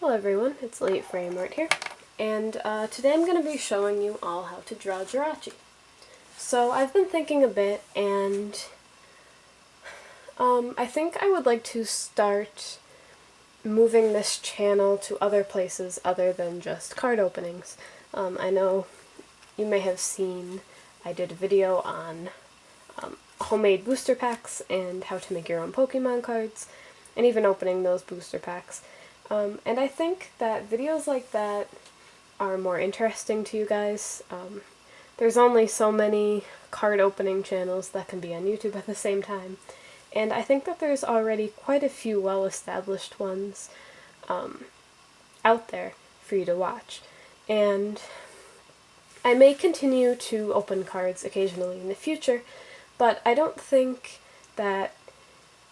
Hello everyone, it's Late Frame Art here, and today I'm going to be showing you all how to draw Jirachi. So I've been thinking a bit, and I think I would like to start moving this channel to other places other than just card openings. I know you may have seen I did a video on homemade booster packs and how to make your own Pokemon cards, and even opening those booster packs. And I think that videos like that are more interesting to you guys. There's only so many card opening channels that can be on YouTube at the same time, and I think that there's already quite a few well-established ones out there for you to watch. And I may continue to open cards occasionally in the future, but I don't think that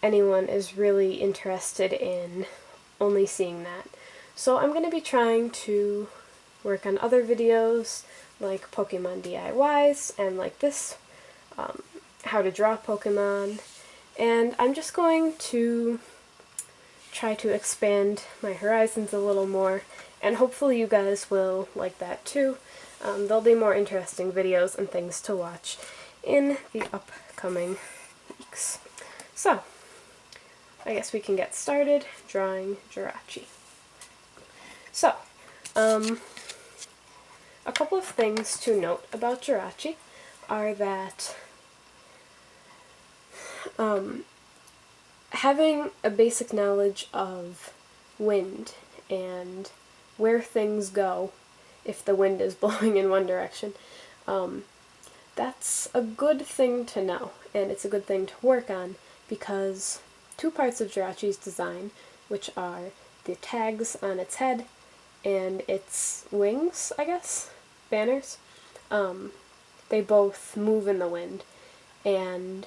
anyone is really interested in only seeing that. So I'm going to be trying to work on other videos like Pokemon DIYs and like this, how to draw Pokemon, and I'm just going to try to expand my horizons a little more, and hopefully you guys will like that too. There'll be more interesting videos and things to watch in the upcoming weeks. So, I guess we can get started drawing Jirachi. So, a couple of things to note about Jirachi are that having a basic knowledge of wind and where things go if the wind is blowing in one direction, that's a good thing to know, and it's a good thing to work on, because two parts of Jirachi's design, which are the tags on its head and its wings, I guess, banners, they both move in the wind, and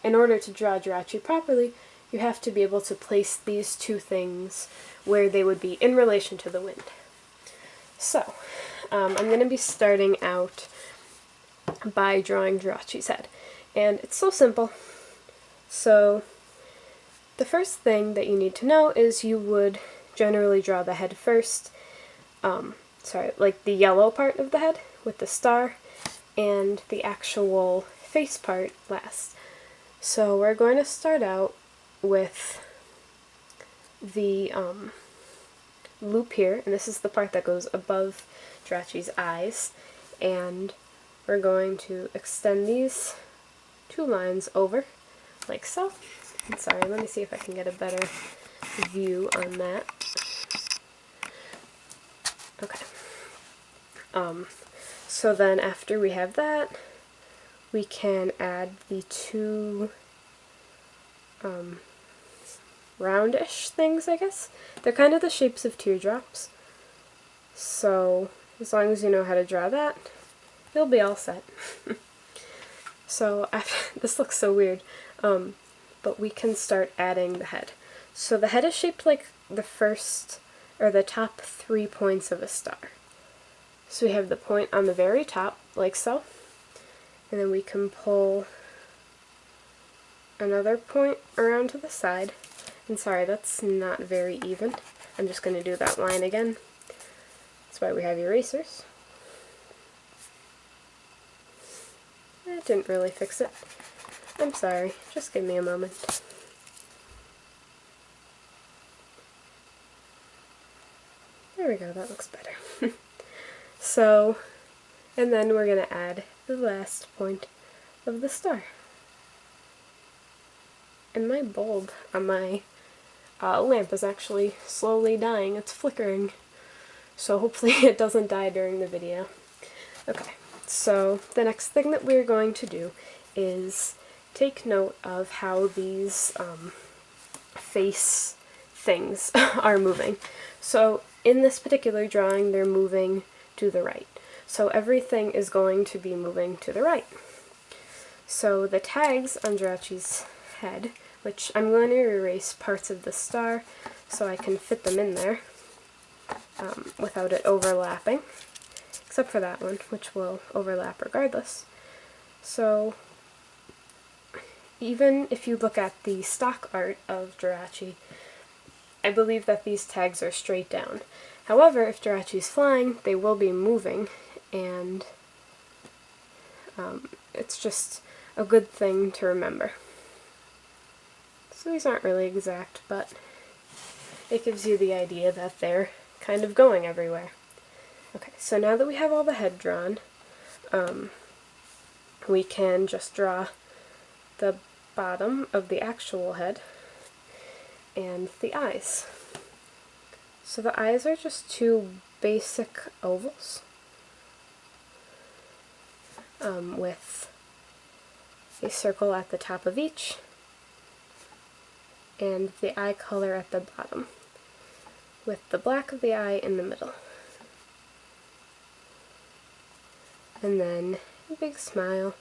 in order to draw Jirachi properly, you have to be able to place these two things where they would be in relation to the wind. So, I'm going to be starting out by drawing Jirachi's head, and it's so simple. So, the first thing that you need to know is you would generally draw the head first, like the yellow part of the head with the star, and the actual face part last. So we're going to start out with the loop here, and this is the part that goes above Jirachi's eyes, and we're going to extend these two lines over, like so. Sorry, let me see if I can get a better view on that. Okay. So then after we have that, we can add the two roundish things, I guess. They're kind of the shapes of teardrops. So as long as you know how to draw that, you'll be all set. So this looks so weird. But we can start adding the head. So the head is shaped like the first, or the top 3 points of a star. So we have the point on the very top, like so, and then we can pull another point around to the side. And sorry, that's not very even. I'm just going to do that line again. That's why we have erasers. That didn't really fix it. I'm sorry, just give me a moment. There we go, that looks better. So, and then we're going to add the last point of the star. And my bulb on my lamp is actually slowly dying. It's flickering. So hopefully it doesn't die during the video. Okay, so the next thing that we're going to do is take note of how these face things are moving. So in this particular drawing, they're moving to the right. So everything is going to be moving to the right. So the tags on Jirachi's head, which I'm going to erase parts of the star so I can fit them in there without it overlapping, except for that one, which will overlap regardless. So even if you look at the stock art of Jirachi, I believe that these tags are straight down. However, if Jirachi's flying, they will be moving, and it's just a good thing to remember. So these aren't really exact, but it gives you the idea that they're kind of going everywhere. Okay, so now that we have all the head drawn, we can just draw the bottom of the actual head and the eyes. So the eyes are just two basic ovals with a circle at the top of each and the eye color at the bottom, with the black of the eye in the middle. And then a big smile,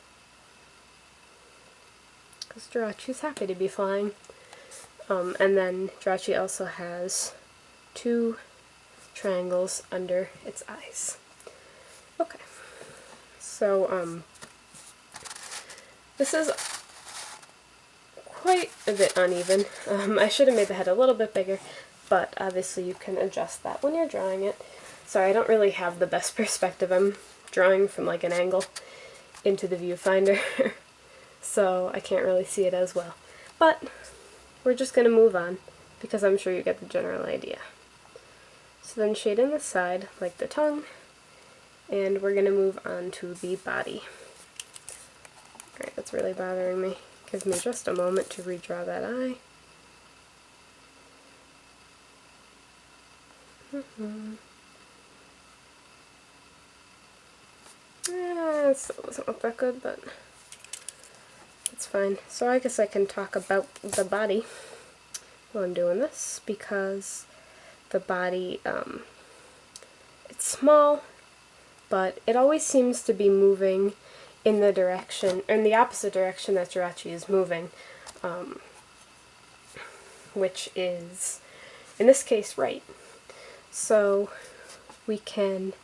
because Jirachi's happy to be flying. And then Jirachi also has two triangles under its eyes. Okay, so this is quite a bit uneven. I should have made the head a little bit bigger, but obviously you can adjust that when you're drawing it. Sorry, I don't really have the best perspective. I'm drawing from like an angle into the viewfinder, so I can't really see it as well. But we're just going to move on, because I'm sure you get the general idea. So then shade in the side, like the tongue, and we're going to move on to the body. Alright, that's really bothering me. Give me just a moment to redraw that eye. It still doesn't look that good, but it's fine. So I guess I can talk about the body while I'm doing this, because the body, it's small, but it always seems to be moving in the direction, in the opposite direction that Jirachi is moving, which is, in this case, right. So we can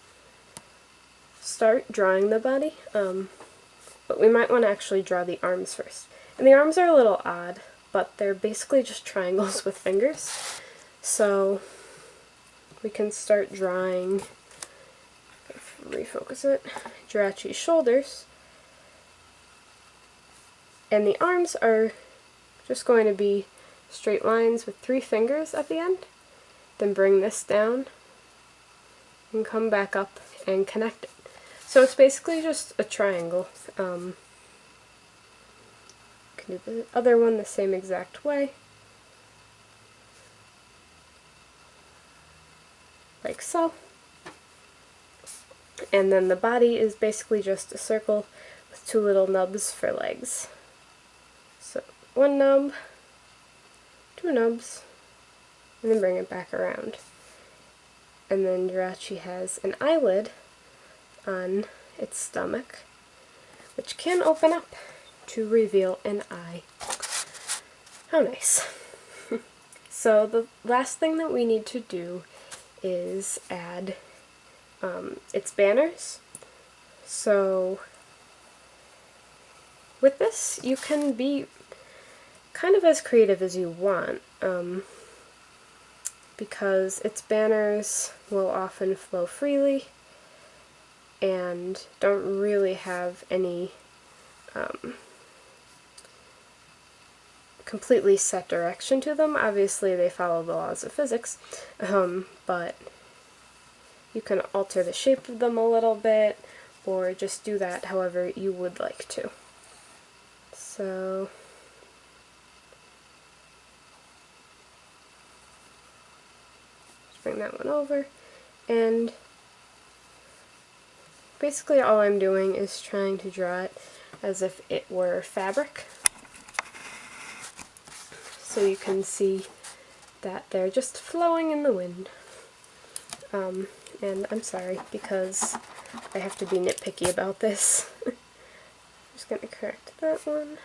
start drawing the body, but we might want to actually draw the arms first. And the arms are a little odd, but they're basically just triangles with fingers. So we can start drawing, refocus it, Jirachi's shoulders. And the arms are just going to be straight lines with 3 fingers at the end. Then bring this down and come back up and connect it. So it's basically just a triangle. Can do the other one the same exact way. Like so. And then the body is basically just a circle with 2 little nubs for legs. So 1 nub, 2 nubs, and then bring it back around. And then Jirachi has an eyelid on its stomach, which can open up to reveal an eye. How nice. So the last thing that we need to do is add its banners. So with this, you can be kind of as creative as you want, because its banners will often flow freely and don't really have any completely set direction to them. Obviously they follow the laws of physics, but you can alter the shape of them a little bit, or just do that however you would like to. So just bring that one over, and basically all I'm doing is trying to draw it as if it were fabric. So you can see that they're just flowing in the wind. And I'm sorry, because I have to be nitpicky about this. Just going to correct that one.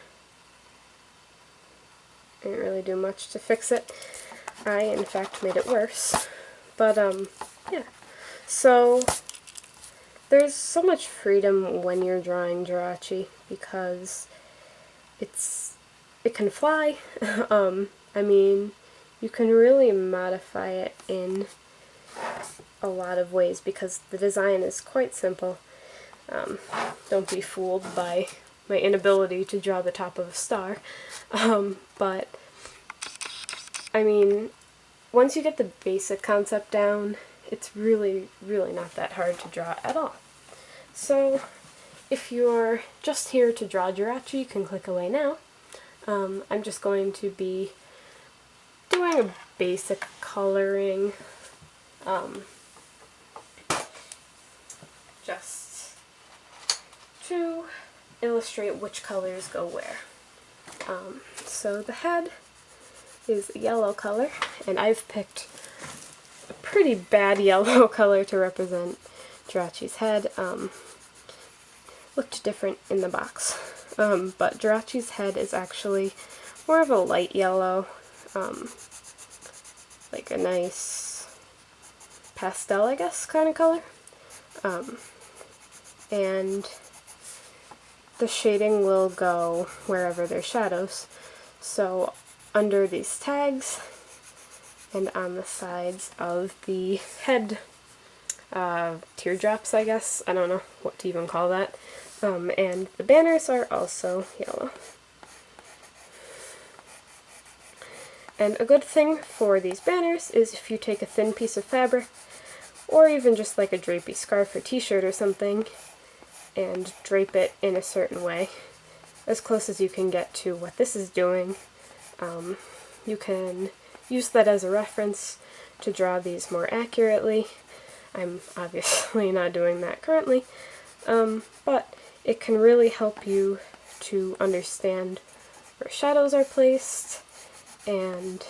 I didn't really do much to fix it. I, in fact, made it worse. But, yeah. So there's so much freedom when you're drawing Jirachi, because it can fly. I mean, you can really modify it in a lot of ways because the design is quite simple. Don't be fooled by my inability to draw the top of a star. But, I mean, once you get the basic concept down, it's really, really not that hard to draw at all. So, if you're just here to draw Jirachi, you can click away now. I'm just going to be doing a basic coloring, just to illustrate which colors go where. So the head is a yellow color, and I've picked a pretty bad yellow color to represent Jirachi's head. Looked different in the box, but Jirachi's head is actually more of a light yellow, like a nice pastel, I guess, kind of color. And the shading will go wherever there's shadows. So under these tags and on the sides of the head teardrops, I guess. I don't know what to even call that. And the banners are also yellow. And a good thing for these banners is if you take a thin piece of fabric, or even just like a drapey scarf or t-shirt or something, and drape it in a certain way, as close as you can get to what this is doing. You can use that as a reference to draw these more accurately. I'm obviously not doing that currently, but it can really help you to understand where shadows are placed, and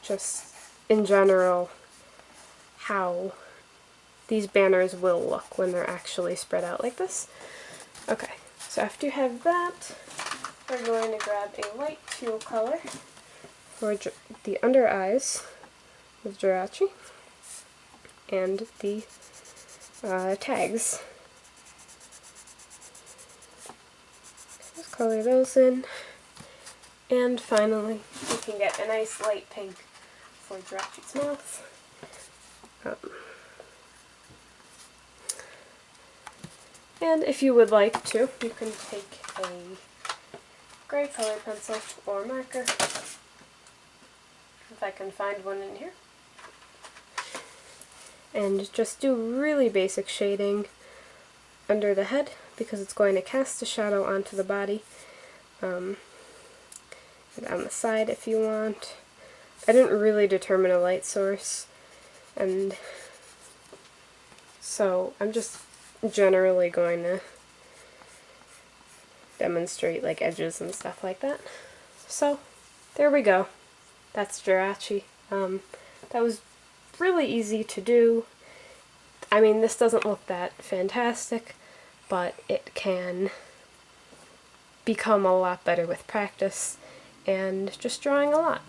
just in general how these banners will look when they're actually spread out like this. Okay, so after you have that, we're going to grab a light teal color for the under eyes of Jirachi and the tags. Just color those in. And finally, you can get a nice light pink for Jirachi's mouth. And if you would like to, you can take a gray color pencil or marker, if I can find one in here, and just do really basic shading under the head because it's going to cast a shadow onto the body. And on the side if you want. I didn't really determine a light source, and so I'm just generally going to demonstrate like edges and stuff like that. So there we go. That's Jirachi. That was really easy to do. I mean, this doesn't look that fantastic, but it can become a lot better with practice and just drawing a lot.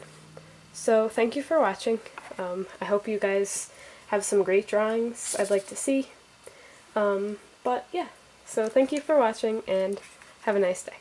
So thank you for watching. I hope you guys have some great drawings I'd like to see. But yeah, so thank you for watching and have a nice day.